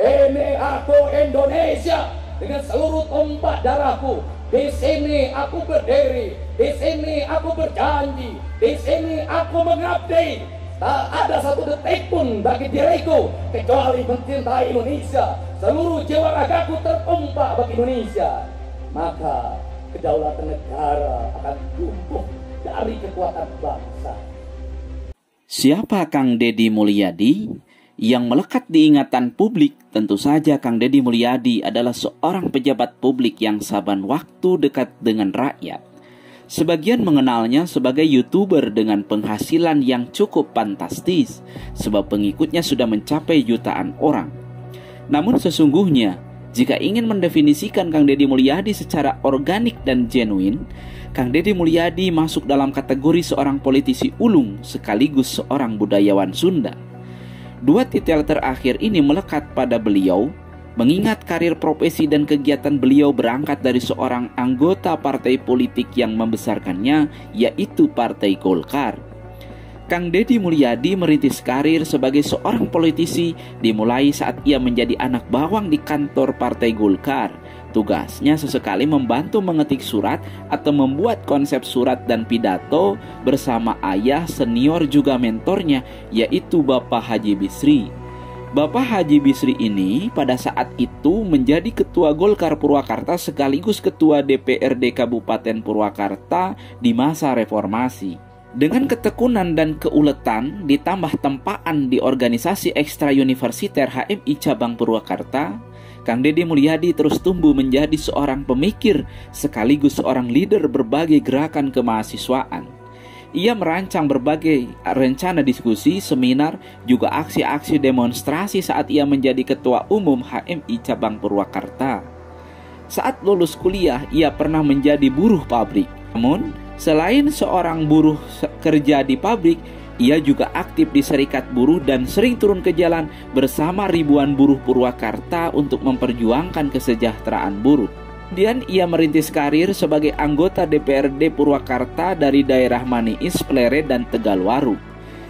Ini aku Indonesia dengan seluruh tumpah darahku. Di sini aku berdiri, di sini aku berjanji, di sini aku mengabdi. Tak ada satu detik pun bagi diriku kecuali mencintai Indonesia. Seluruh jiwa ragaku tertumpah bagi Indonesia. Maka kedaulatan negara akan tumbuh dari kekuatan bangsa. Siapa Kang Deddy Mulyadi? Yang melekat di ingatan publik, tentu saja Kang Deddy Mulyadi adalah seorang pejabat publik yang saban waktu dekat dengan rakyat. Sebagian mengenalnya sebagai YouTuber dengan penghasilan yang cukup fantastis, sebab pengikutnya sudah mencapai jutaan orang. Namun sesungguhnya, jika ingin mendefinisikan Kang Deddy Mulyadi secara organik dan genuine, Kang Deddy Mulyadi masuk dalam kategori seorang politisi ulung sekaligus seorang budayawan Sunda. Dua titel terakhir ini melekat pada beliau, mengingat karir profesi dan kegiatan beliau berangkat dari seorang anggota partai politik yang membesarkannya, yaitu Partai Golkar. Kang Deddy Mulyadi merintis karir sebagai seorang politisi dimulai saat ia menjadi anak bawang di kantor Partai Golkar. Tugasnya sesekali membantu mengetik surat atau membuat konsep surat dan pidato bersama ayah senior juga mentornya, yaitu Bapak Haji Bisri. Bapak Haji Bisri ini pada saat itu menjadi Ketua Golkar Purwakarta sekaligus Ketua DPRD Kabupaten Purwakarta di masa reformasi. Dengan ketekunan dan keuletan ditambah tempaan di organisasi ekstra universiter HMI Cabang Purwakarta, Kang Deddy Mulyadi terus tumbuh menjadi seorang pemikir sekaligus seorang leader berbagai gerakan kemahasiswaan. Ia merancang berbagai rencana diskusi, seminar, juga aksi-aksi demonstrasi saat ia menjadi Ketua Umum HMI Cabang Purwakarta. Saat lulus kuliah, ia pernah menjadi buruh pabrik. Namun, selain seorang buruh kerja di pabrik, ia juga aktif di serikat buruh dan sering turun ke jalan bersama ribuan buruh Purwakarta untuk memperjuangkan kesejahteraan buruh. Kemudian ia merintis karir sebagai anggota DPRD Purwakarta dari daerah Maniis, Pleret, dan Tegalwaru.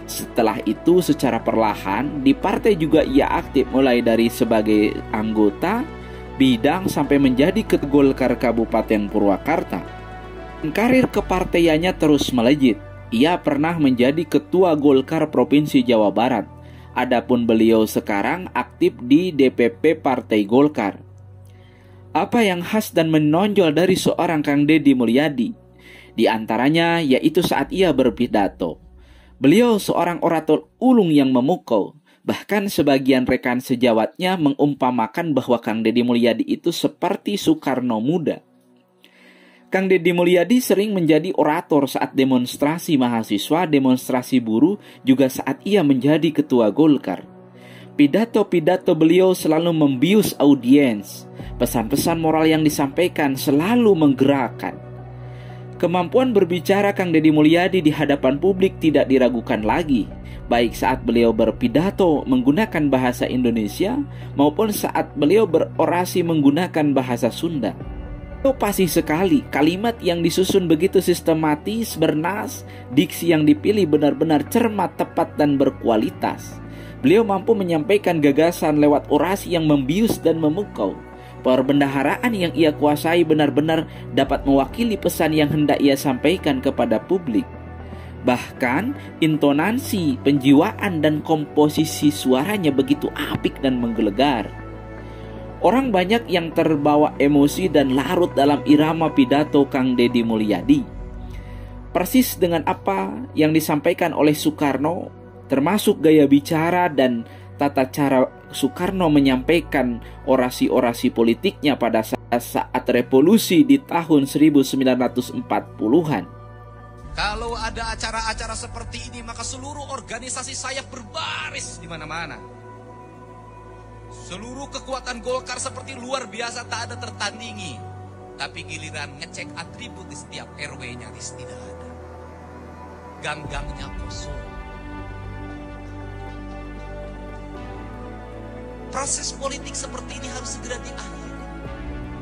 Setelah itu secara perlahan di partai juga ia aktif mulai dari sebagai anggota, bidang sampai menjadi Ketua Golkar Kabupaten Purwakarta. Karir kepartaiannya terus melejit. Ia pernah menjadi Ketua Golkar Provinsi Jawa Barat. Adapun beliau sekarang aktif di DPP Partai Golkar. Apa yang khas dan menonjol dari seorang Kang Deddy Mulyadi? Di antaranya yaitu saat ia berpidato. Beliau seorang orator ulung yang memukau. Bahkan sebagian rekan sejawatnya mengumpamakan bahwa Kang Deddy Mulyadi itu seperti Soekarno muda. Kang Deddy Mulyadi sering menjadi orator saat demonstrasi mahasiswa, demonstrasi buruh, juga saat ia menjadi Ketua Golkar. Pidato-pidato beliau selalu membius audiens. Pesan-pesan moral yang disampaikan selalu menggerakkan. Kemampuan berbicara Kang Deddy Mulyadi di hadapan publik tidak diragukan lagi, baik saat beliau berpidato menggunakan bahasa Indonesia maupun saat beliau berorasi menggunakan bahasa Sunda. Pasti sekali, kalimat yang disusun begitu sistematis, bernas, diksi yang dipilih benar-benar cermat, tepat, dan berkualitas. Beliau mampu menyampaikan gagasan lewat orasi yang membius dan memukau. Perbendaharaan yang ia kuasai benar-benar dapat mewakili pesan yang hendak ia sampaikan kepada publik. Bahkan, intonasi, penjiwaan, dan komposisi suaranya begitu apik dan menggelegar. Orang banyak yang terbawa emosi dan larut dalam irama pidato Kang Deddy Mulyadi. Persis dengan apa yang disampaikan oleh Soekarno, termasuk gaya bicara dan tata cara Soekarno menyampaikan orasi-orasi politiknya pada saat revolusi di tahun 1940-an. Kalau ada acara-acara seperti ini, maka seluruh organisasi saya berbaris di mana-mana. Seluruh kekuatan Golkar seperti luar biasa, tak ada tertandingi. Tapi giliran ngecek atribut di setiap RW-nya tidak ada. Gang-gangnya kosong. Proses politik seperti ini harus segera diakhiri.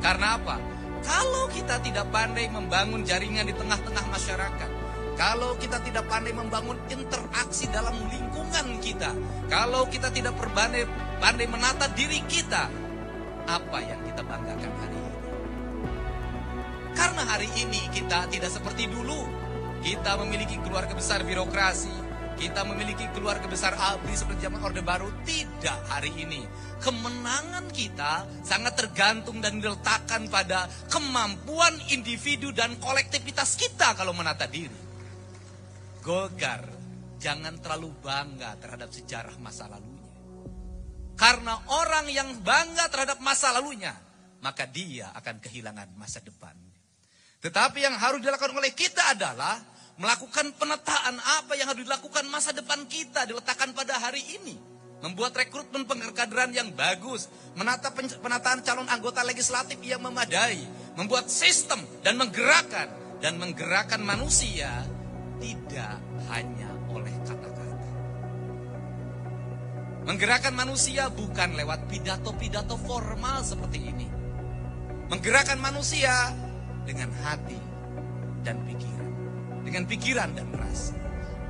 Karena apa? Kalau kita tidak pandai membangun jaringan di tengah-tengah masyarakat, kalau kita tidak pandai membangun interaksi dalam lingkungan kita, kalau kita tidak pandai menata diri kita, apa yang kita banggakan hari ini? Karena hari ini kita tidak seperti dulu. Kita memiliki keluarga besar birokrasi, kita memiliki keluarga besar ABRI seperti zaman Orde Baru. Tidak hari ini. Kemenangan kita sangat tergantung dan diletakkan pada kemampuan individu dan kolektivitas kita kalau menata diri. Golkar, jangan terlalu bangga terhadap sejarah masa lalunya. Karena orang yang bangga terhadap masa lalunya, maka dia akan kehilangan masa depannya. Tetapi yang harus dilakukan oleh kita adalah melakukan penataan apa yang harus dilakukan masa depan kita, diletakkan pada hari ini. Membuat rekrutmen pengkaderan yang bagus, menata penataan calon anggota legislatif yang memadai, membuat sistem dan menggerakkan manusia tidak hanya oleh kata-kata. Menggerakkan manusia bukan lewat pidato-pidato formal seperti ini. Menggerakkan manusia dengan hati dan pikiran. Dengan pikiran dan rasa.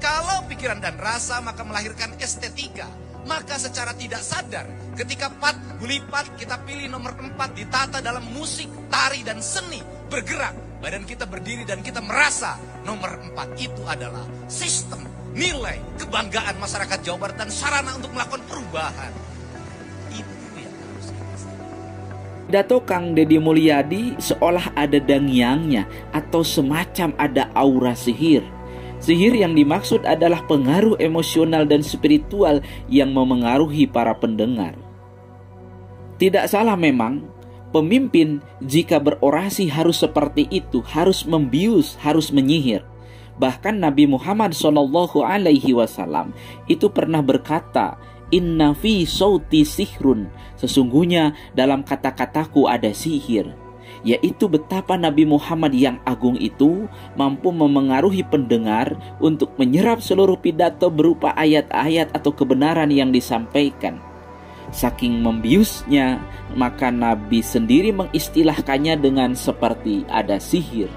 Kalau pikiran dan rasa maka melahirkan estetika. Maka secara tidak sadar ketika gulipat kita pilih nomor 4 ditata dalam musik, tari dan seni bergerak. Badan kita berdiri dan kita merasa nomor 4 itu adalah sistem, nilai, kebanggaan masyarakat Jawa Barat dan sarana untuk melakukan perubahan. Itu yang harus kita sadar. Pidato Kang Deddy Mulyadi seolah ada dangyangnya atau semacam ada aura sihir. Sihir yang dimaksud adalah pengaruh emosional dan spiritual yang memengaruhi para pendengar. Tidak salah memang, pemimpin jika berorasi harus seperti itu, harus membius, harus menyihir. Bahkan Nabi Muhammad SAW itu pernah berkata, "Inna fi sauti sihrun." Sesungguhnya dalam kata-kataku ada sihir. Yaitu betapa Nabi Muhammad yang agung itu mampu memengaruhi pendengar untuk menyerap seluruh pidato berupa ayat-ayat atau kebenaran yang disampaikan. Saking membiusnya, maka Nabi sendiri mengistilahkannya dengan seperti ada sihir.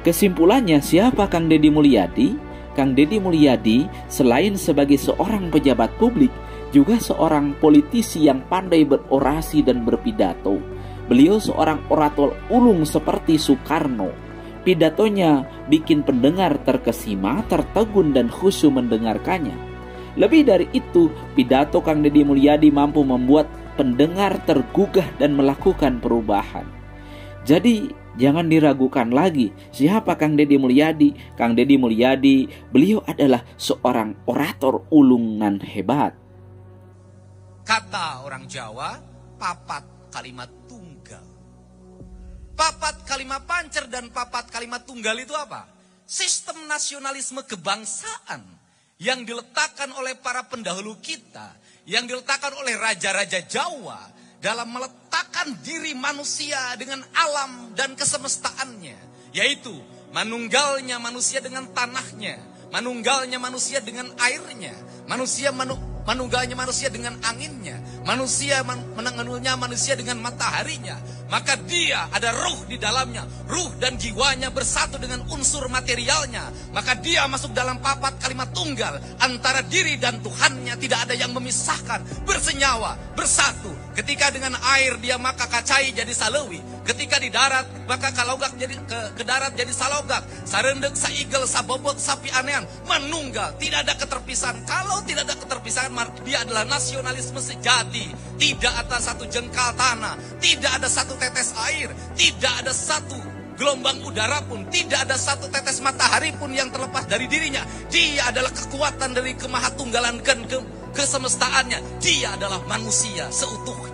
Kesimpulannya, siapa Kang Deddy Mulyadi? Kang Deddy Mulyadi selain sebagai seorang pejabat publik, juga seorang politisi yang pandai berorasi dan berpidato. Beliau seorang orator ulung seperti Soekarno. Pidatonya bikin pendengar terkesima, tertegun dan khusyuk mendengarkannya. Lebih dari itu, pidato Kang Deddy Mulyadi mampu membuat pendengar tergugah dan melakukan perubahan. Jadi, jangan diragukan lagi siapa Kang Deddy Mulyadi. Kang Deddy Mulyadi, beliau adalah seorang orator ulungan hebat. Kata orang Jawa, papat kalimat tunggal. Papat kalimat pancer dan papat kalimat tunggal itu apa? Sistem nasionalisme kebangsaan yang diletakkan oleh para pendahulu kita, yang diletakkan oleh raja-raja Jawa dalam meletakkan diri manusia dengan alam dan kesemestaannya, yaitu manunggalnya manusia dengan tanahnya, manunggalnya manusia dengan airnya, manunggalnya manusia dengan anginnya, menanggalnya manusia dengan mataharinya. Maka dia ada ruh di dalamnya, ruh dan jiwanya bersatu dengan unsur materialnya. Maka dia masuk dalam papat kalimat tunggal, antara diri dan Tuhannya tidak ada yang memisahkan, bersenyawa, bersatu. Ketika dengan air dia maka kacai jadi salewi, ketika di darat maka kalogak jadi ke darat jadi salogak, sarendek, saigel, sabobot, sapi anean, manunggal, tidak ada keterpisahan. Kalau tidak ada keterpisahan, dia adalah nasionalisme sejati. Tidak ada satu jengkal tanah, tidak ada satu tetes air, tidak ada satu gelombang udara pun, tidak ada satu tetes matahari pun yang terlepas dari dirinya. Dia adalah kekuatan dari kemahatunggalan dan kesemestaannya. Dia adalah manusia seutuhnya.